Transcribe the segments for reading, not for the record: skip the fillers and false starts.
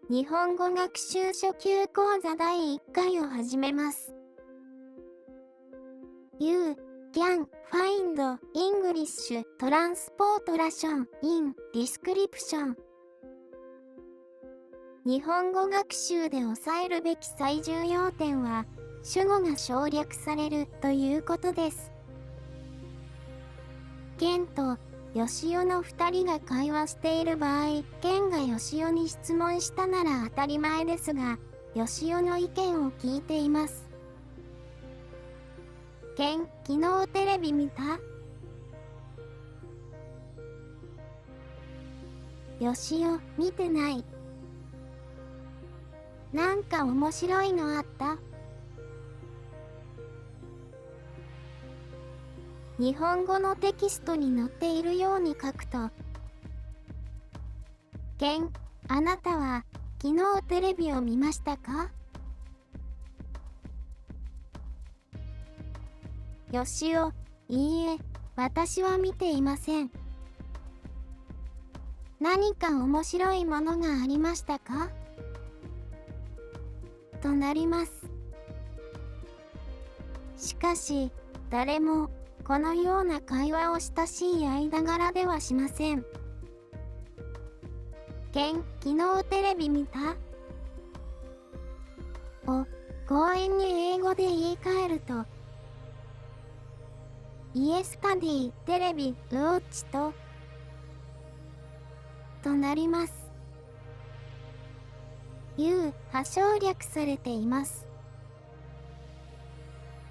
日本語学習初級講座第1回を始めます。You can find English translation in description。日本語学習で押さえるべき最重要点は、主語が省略されるということです。ケンとヨシオの2人が会話している場合、ケンがヨシオに質問したなら当たり前ですが、ヨシオの意見を聞いています。ケン、昨日テレビ見た？ヨシオ、見てない。なんか面白いのあった？日本語のテキストに載っているように書くと、ケン、あなたは昨日テレビを見ましたか？ヨシオ、いいえ、私は見ていません。何か面白いものがありましたか？となります。しかし、誰もこのような会話を親しい間柄ではしません。ケン、昨日テレビ見た？強引に英語で言い換えると、イエスタディ、テレビ、ウォッチとなります。You は省略されています。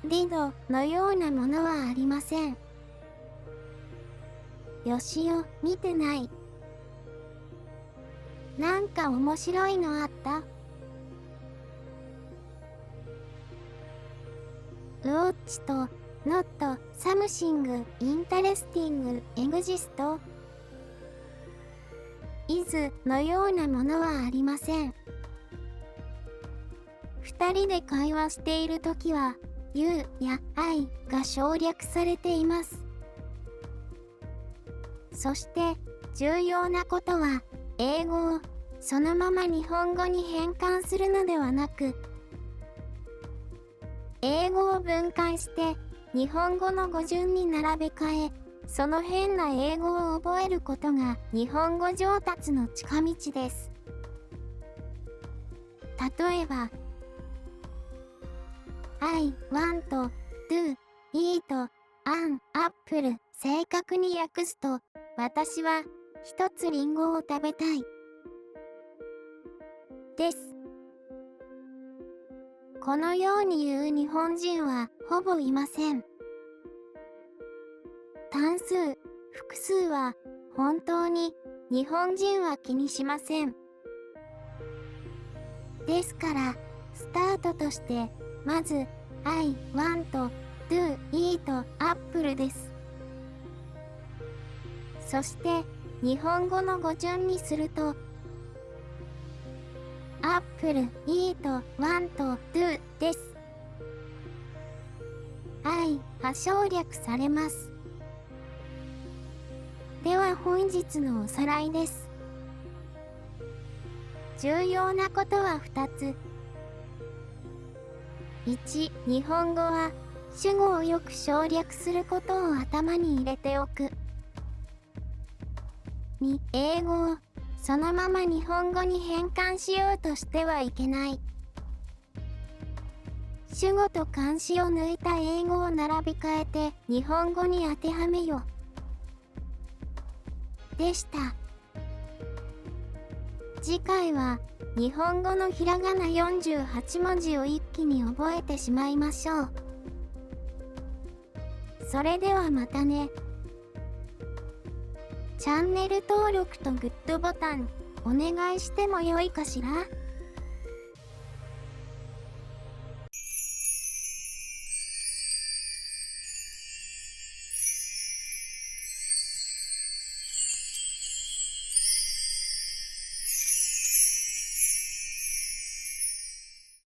did のようなものはありません。ヨシオ、見てない。なんか面白いのあった？ウォッチと not something interesting exist is のようなものはありません。二人で会話しているときは、You や I が省略されています。そして、重要なことは、英語をそのまま日本語に変換するのではなく、英語を分解して日本語の語順に並べ替え、その変な英語を覚えることが日本語上達の近道です。例えば、I want to eat an apple。正確に訳すと、私は一つリンゴを食べたい。です。このように言う日本人はほぼいません。単数、複数は本当に日本人は気にしません。ですから、スタートとして、まず、I want to eat apple です。そして、日本語の語順にすると、Apple, eat, want, do です。I は省略されます。では本日のおさらいです。重要なことは2つ。1、日本語は主語をよく省略することを頭に入れておく。2、英語をそのまま日本語に変換しようとしてはいけない。主語と冠詞を抜いた英語を並び替えて日本語に当てはめよ。でした。次回は日本語のひらがな48文字を一気に覚えてしまいましょう。それではまたね。チャンネル登録とグッドボタンお願いしてもよいかしら？